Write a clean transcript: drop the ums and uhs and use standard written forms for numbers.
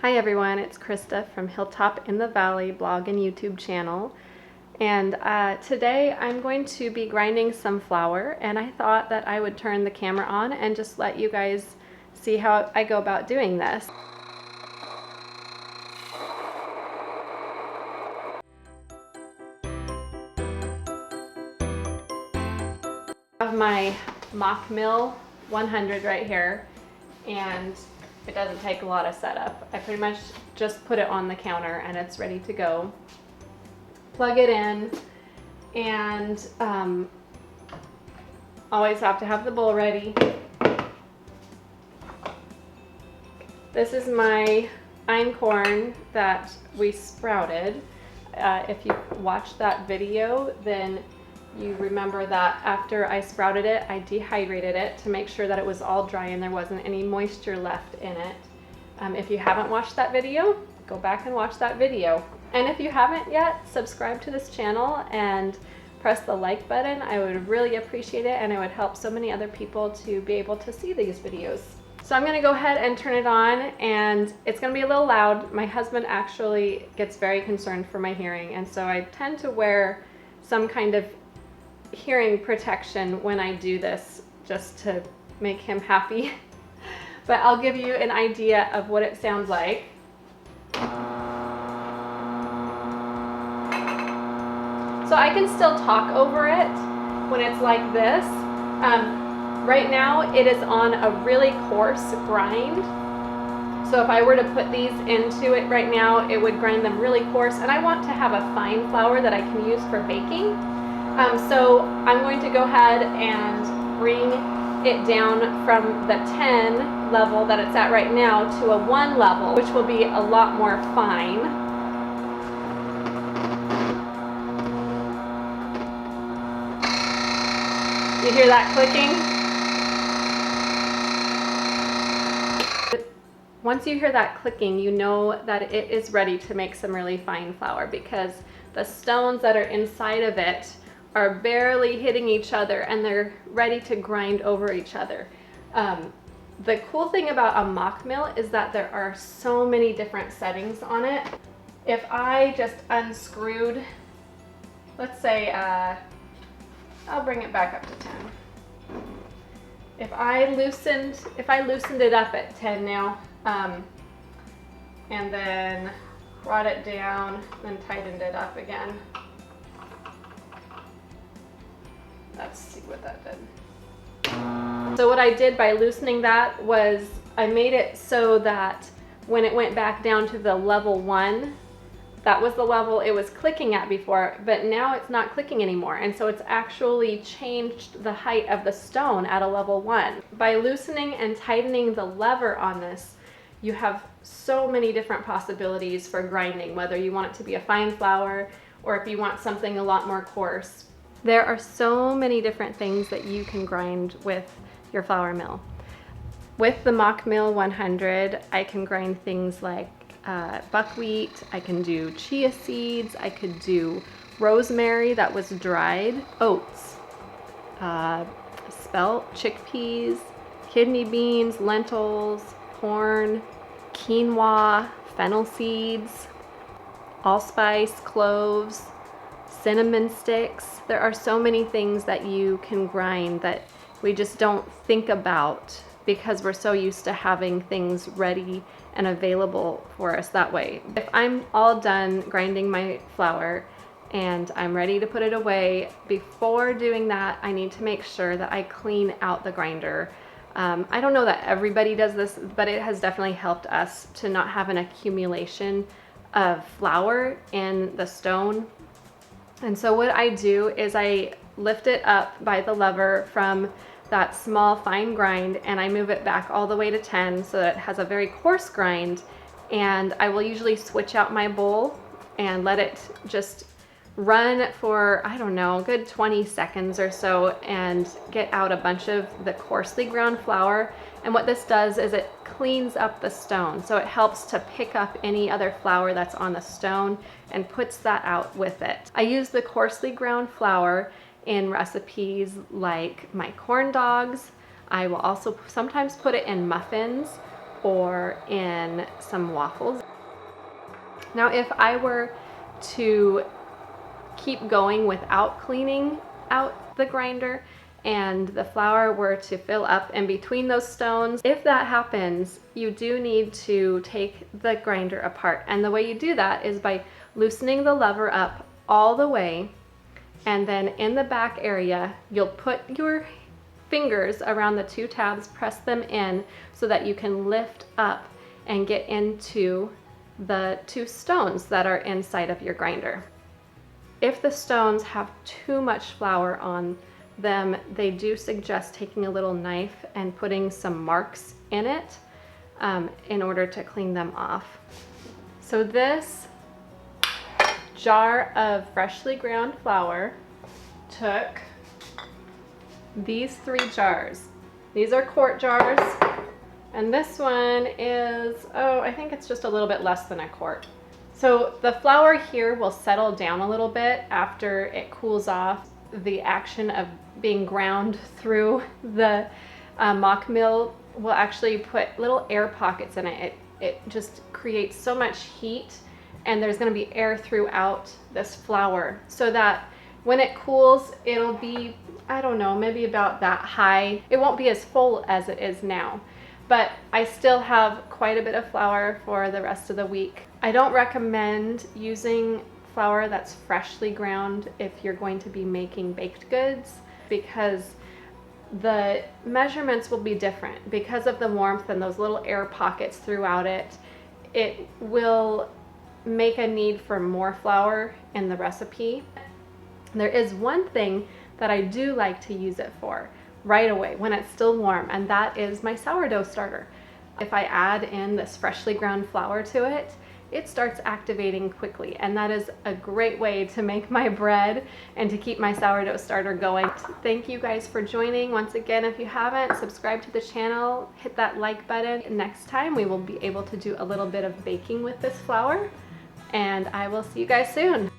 Hi everyone, it's Krista from Hilltop in the Valley blog and YouTube channel. And today I'm going to be grinding some flour, and I thought that I would turn the camera on and just let you guys see how I go about doing this. I have my Mockmill 100 right here, and it doesn't take a lot of setup. I pretty much just put it on the counter and it's ready to go. Plug it in, and always have to have the bowl ready. This is my Einkorn that we sprouted. If you watched that video, then you remember that after I sprouted it, I dehydrated it to make sure that it was all dry and there wasn't any moisture left in it. If you haven't watched that video, go back and watch that video. And if you haven't yet, subscribe to this channel and press the like button. I would really appreciate it, and it would help so many other people to be able to see these videos. So I'm gonna go ahead and turn it on, and it's gonna be a little loud. My husband actually gets very concerned for my hearing, and so I tend to wear some kind of hearing protection when I do this, just to make him happy. But I'll give you an idea of what it sounds like. So I can still talk over it when it's like this. Right now it is on a really coarse grind. So if I were to put these into it right now, it would grind them really coarse. And I want to have a fine flour that I can use for baking. So I'm going to go ahead and bring it down from the 10 level that it's at right now to a 1 level, which will be a lot more fine. You hear that clicking? Once you hear that clicking, you know that it is ready to make some really fine flour, because the stones that are inside of it are barely hitting each other and they're ready to grind over each other. The cool thing about a Mockmill is that there are so many different settings on it. If I just unscrewed, let's say, I'll bring it back up to 10. If I loosened it up at 10 now, and then brought it down and tightened it up again. Let's see what that did. So what I did by loosening that was I made it so that when it went back down to the level 1, that was the level it was clicking at before, but now it's not clicking anymore. And so it's actually changed the height of the stone at a level 1. By loosening and tightening the lever on this, you have so many different possibilities for grinding, whether you want it to be a fine flour or if you want something a lot more coarse. There are so many different things that you can grind with your flour mill. With the Mockmill 100, I can grind things like buckwheat, I can do chia seeds, I could do rosemary that was dried, oats, spelt, chickpeas, kidney beans, lentils, corn, quinoa, fennel seeds, allspice, cloves, cinnamon sticks. There are so many things that you can grind that we just don't think about because we're so used to having things ready and available for us that way. If I'm all done grinding my flour and I'm ready to put it away, before doing that, I need to make sure that I clean out the grinder. I don't know that everybody does this, but it has definitely helped us to not have an accumulation of flour in the stone. And so what I do is I lift it up by the lever from that small fine grind, and I move it back all the way to 10 so that it has a very coarse grind. And I will usually switch out my bowl and let it just run for, I don't know, a good 20 seconds or so, and get out a bunch of the coarsely ground flour. And what this does is it cleans up the stone, so it helps to pick up any other flour that's on the stone and puts that out with it. I use the coarsely ground flour in recipes like my corn dogs. I will also sometimes put it in muffins, or in some waffles. Now, if I were to keep going without cleaning out the grinder and the flour were to fill up in between those stones, if that happens, you do need to take the grinder apart. And the way you do that is by loosening the lever up all the way, and then in the back area, you'll put your fingers around the two tabs, press them in so that you can lift up and get into the two stones that are inside of your grinder. If the stones have too much flour on them, they do suggest taking a little knife and putting some marks in it in order to clean them off. So this jar of freshly ground flour took these 3 jars. These are quart jars, and this one is, oh, I think it's just a little bit less than a quart. So the flour here will settle down a little bit after it cools off. The action of being ground through the Mockmill will actually put little air pockets in it. It just creates so much heat, and there's going to be air throughout this flour so that when it cools, it'll be, I don't know, maybe about that high. It won't be as full as it is now, but I still have quite a bit of flour for the rest of the week. I don't recommend using flour that's freshly ground if you're going to be making baked goods, because the measurements will be different. Because of the warmth and those little air pockets throughout it, it will make a need for more flour in the recipe. There is one thing that I do like to use it for right away when it's still warm, and that is my sourdough starter. If I add in this freshly ground flour to it, it starts activating quickly, and that is a great way to make my bread and to keep my sourdough starter going. Thank you guys for joining. Once again, if you haven't, subscribe to the channel, hit that like button. Next time we will be able to do a little bit of baking with this flour, and I will see you guys soon.